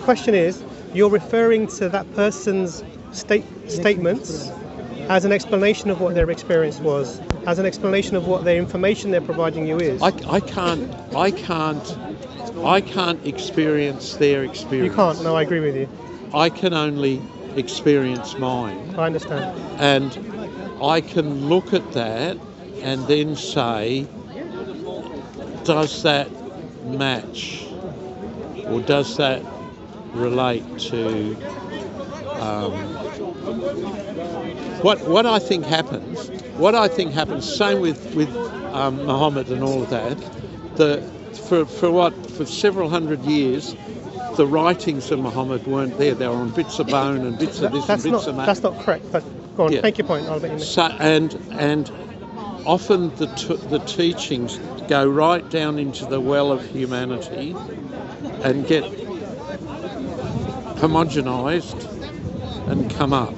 question is, you're referring to that person's statements as an explanation of what their experience was, as an explanation of what their information they're providing you is. I can't experience their experience. You can't. No, I agree with you. I can only experience mine. I understand. And I can look at that and then say, does that match, or does that relate to what I think happens? What I think happens, same with Muhammad and all of that. For several hundred years, the writings of Muhammad weren't there. They were on bits of bone and bits of this and bits of that. That's not correct. But go on, make your point. I'll let you know. So, and often the teachings go right down into the well of humanity and get homogenised and come up.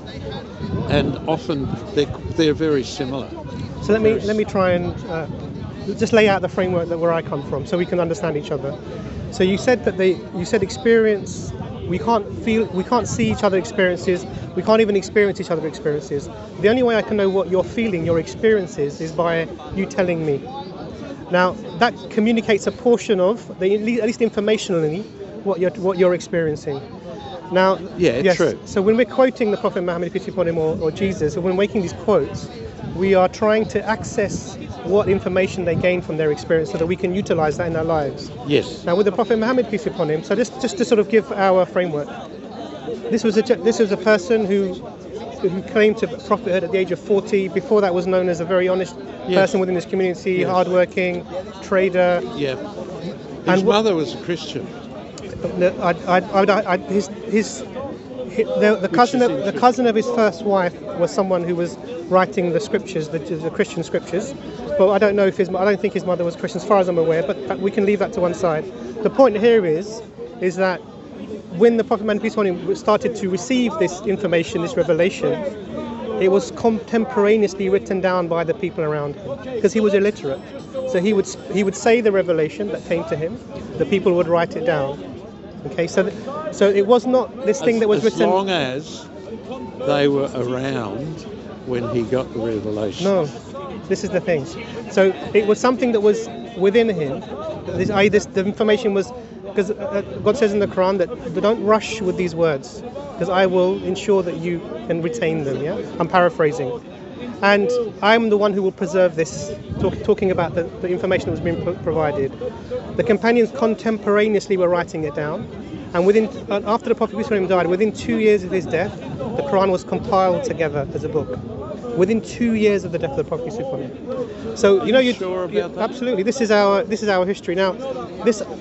And often they're very similar. So let me try and just lay out the framework where I come from, so we can understand each other. So you said experience. We can't see each other's experiences. We can't even experience each other's experiences. The only way I can know what you're feeling, your experience is by you telling me. Now that communicates a portion of at least informationally what you're experiencing. Now, yes, true. So when we're quoting the Prophet Muhammad, peace be upon him, or Jesus, or when making these quotes, we are trying to access what information they gain from their experience so that we can utilize that in our lives. Yes. Now, with the Prophet Muhammad, peace be upon him, so just to sort of give our framework, this was a person who claimed to prophethood at the age of 40. Before that, was known as a very honest person within his community, hardworking, trader. Yeah. His mother was a Christian. The cousin of his first wife was someone who was writing the scriptures, the Christian scriptures. But I don't know if I don't think his mother was Christian, as far as I'm aware. But we can leave that to one side. The point here is that when the Prophet Muhammad, peace be upon him, started to receive this information, this revelation, it was contemporaneously written down by the people around him because he was illiterate. So he would say the revelation that came to him. The people would write it down. Okay, so it was not this thing that was written. As long as they were around when he got the revelation. No, this is the thing. So it was something that was within him. The information was, because God says in the Quran that don't rush with these words, because I will ensure that you can retain them. Yeah, I'm paraphrasing. And I'm the one who will preserve this, talking about the information that was being provided. The companions contemporaneously were writing it down, and after the Prophet died, within 2 years of his death, the Quran was compiled together as a book. Within 2 years of the death of the Prophet. So you're sure about that? Absolutely. This is our history. Now,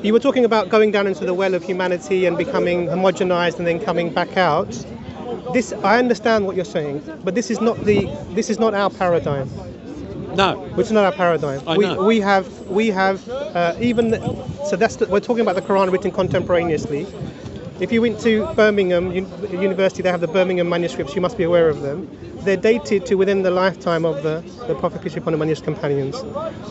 you were talking about going down into the well of humanity and becoming homogenized and then coming back out. I understand what you're saying, but this is not our paradigm. No, it's not our paradigm. I know. We have we're talking about the Quran written contemporaneously. If you went to Birmingham University, they have the Birmingham manuscripts. You must be aware of them. They're dated to within the lifetime of the Prophet peace be upon him and his companions.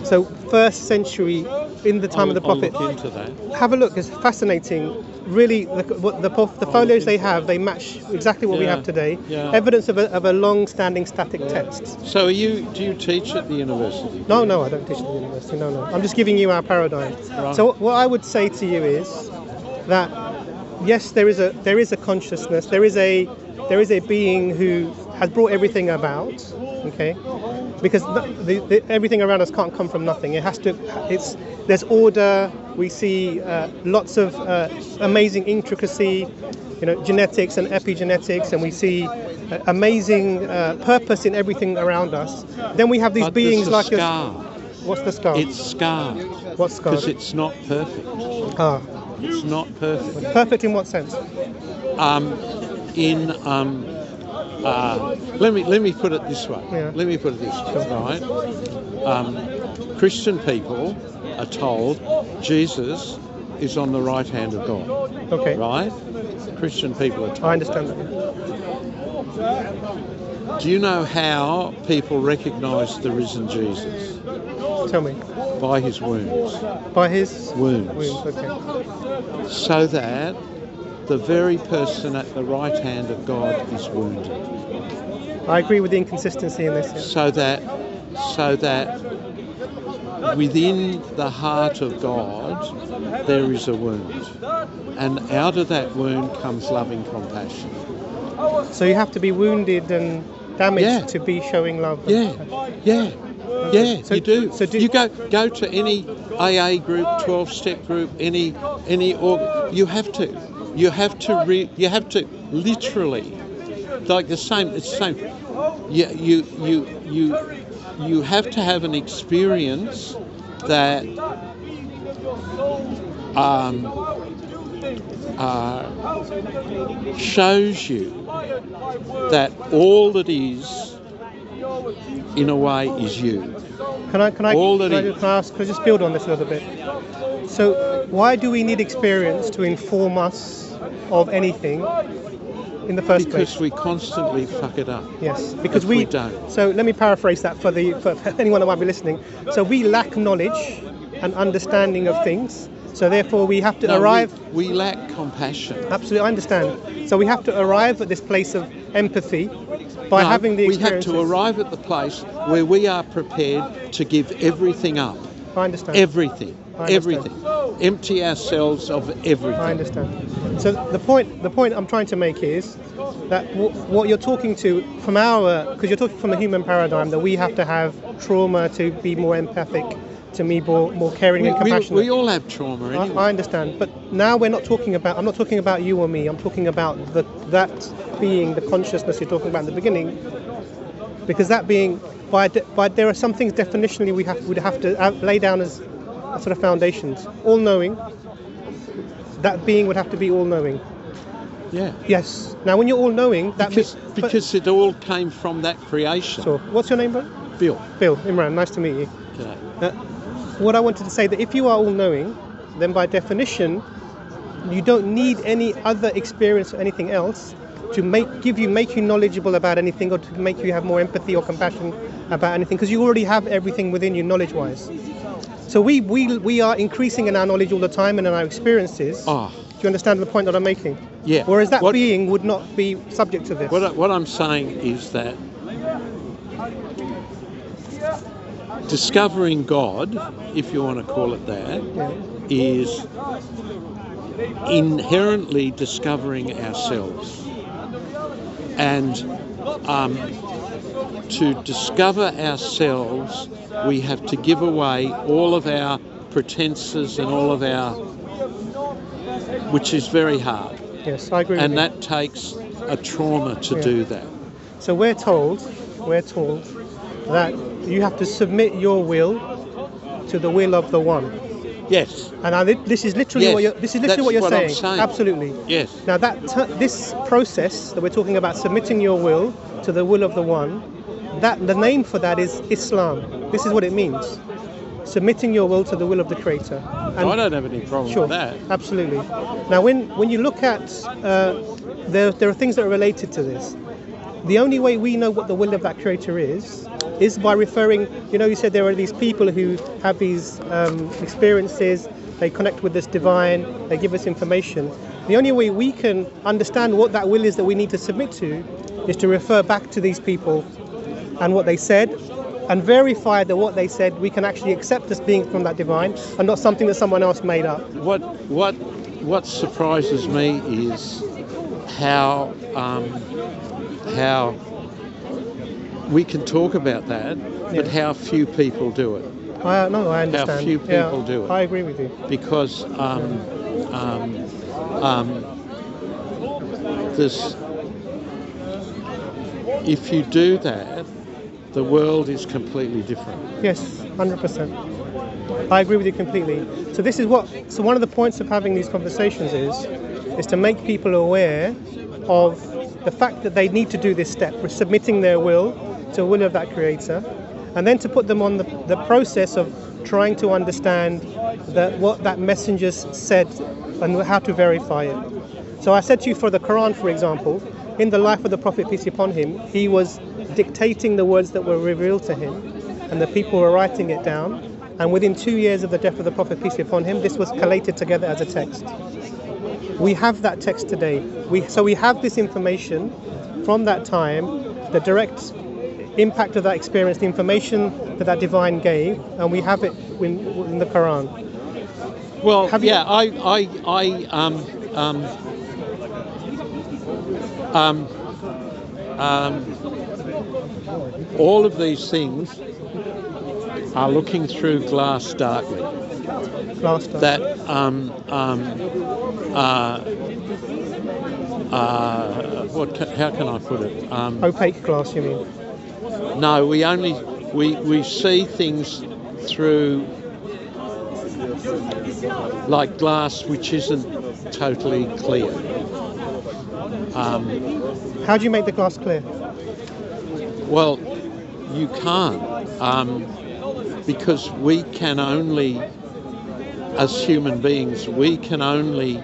So 1st century, in the time of the Prophet. I'll look into that. Have a look. It's fascinating. Really, the folios they have, they match exactly what we have today. Yeah. Evidence of a long-standing static text. So do you teach at the university? No, I don't teach at the university. No. I'm just giving you our paradigm. Right. So what I would say to you is that yes, there is a consciousness. There is a being who has brought everything about. Okay, because everything around us can't come from nothing. It has to. There's order. We see lots of amazing intricacy, genetics and epigenetics, and we see amazing purpose in everything around us. Then we have these beings like us. What's the scar? It's scarred. What's scarred? Because it's not perfect. It's not perfect. Perfect in what sense? Let me put it this way. Yeah. Let me put it this way, right? Christian people are told Jesus is on the right hand of God. Okay. Right? Christian people are told. I understand that. Do you know how people recognise the risen Jesus? Tell me. By his wounds. By his wounds. Okay. So that the very person at the right hand of God is wounded. I agree with the inconsistency in this. Yeah. So that within the heart of God there is a wound, and out of that wound comes loving compassion. So you have to be wounded and damaged Yeah. to be showing love. Yeah, yeah, yeah. So- you do. so do- you go to any AA group, 12-step group, any you have to literally, like the same. It's the same. You have to have an experience that shows you that all that is, in a way, is you. Can I All that is. can I just build on this a little bit? So why do we need experience to inform us of anything in the first place? Because we constantly fuck it up. Yes, because if we don't. So let me paraphrase that for anyone that might be listening. So we lack knowledge and understanding of things. So therefore we have to arrive. We lack compassion. Absolutely, I understand. So we have to arrive at this place of empathy by having the we have experiences. to arrive at the place where we are prepared to give everything up. I understand. Everything. I understand. Everything. Empty ourselves of everything. I understand. So the point I'm trying to make is that what you're talking to from because you're talking from a human paradigm, that we have to have trauma to be more empathic, to be more caring and compassionate. We all have trauma anyway. I understand, but now I'm not talking about you or me. I'm talking about that being, the consciousness you're talking about in the beginning, because that being, by there are some things definitionally we would have to lay down as sort of foundations. All knowing. That being would have to be all knowing. Yeah. Yes. Now, when you're all knowing, because it all came from that creation. So, what's your name, bro? Bill. Bill. Imran. Nice to meet you. Okay. What I wanted to say, that if you are all knowing, then by definition, you don't need any other experience or anything else to make you knowledgeable about anything, or to make you have more empathy or compassion about anything, because you already have everything within you knowledge-wise. So we are increasing in our knowledge all the time and in our experiences. Oh. Do you understand the point that I'm making? Yeah. Whereas that being would not be subject to this. What I'm saying is that discovering God, if you want to call it that, is inherently discovering ourselves. And to discover ourselves, we have to give away all of our pretenses and all of our, which is very hard. Yes, I agree. And that takes a trauma to do that. So we're told that you have to submit your will to the will of the One. Yes. And this is literally what you're I'm saying. Absolutely. Yes. Now this process that we're talking about, submitting your will to the will of the One, that the name for that is Islam. This is what it means. Submitting your will to the will of the Creator. And I don't have any problem with that. Absolutely. Now, when you look at there are things that are related to this. The only way we know what the will of that Creator is by referring. You said there are these people who have these experiences. They connect with this divine. They give us information. The only way we can understand what that will is that we need to submit to is to refer back to these people and what they said, and verify that what they said we can actually accept as being from that divine and not something that someone else made up. What surprises me is how we can talk about that, but how few people do it. I understand. How few people do it. I agree with you. Because if you do that, the world is completely different. Yes, 100%. I agree with you completely. So one of the points of having these conversations is to make people aware of the fact that they need to do this step, submitting their will to the will of that Creator, and then to put them on the process of trying to understand what that messenger said and how to verify it. So I said to you, for the Quran, for example, in the life of the Prophet, peace be upon him, he was dictating the words that were revealed to him, and the people were writing it down, and within 2 years of the death of the Prophet, peace be upon him, this was collated together as a text. We have that text today. So we have this information from that time, the direct impact of that experience, the information that that divine gave, and we have it in the Quran. Well, Have you- yeah, all of these things are looking through glass darkly. Glass dark. That how can I put it? Opaque glass, you mean? No, we see things through like glass which isn't totally clear. How do you make the glass clear? Well, you can't, because we can only, as human beings, we can only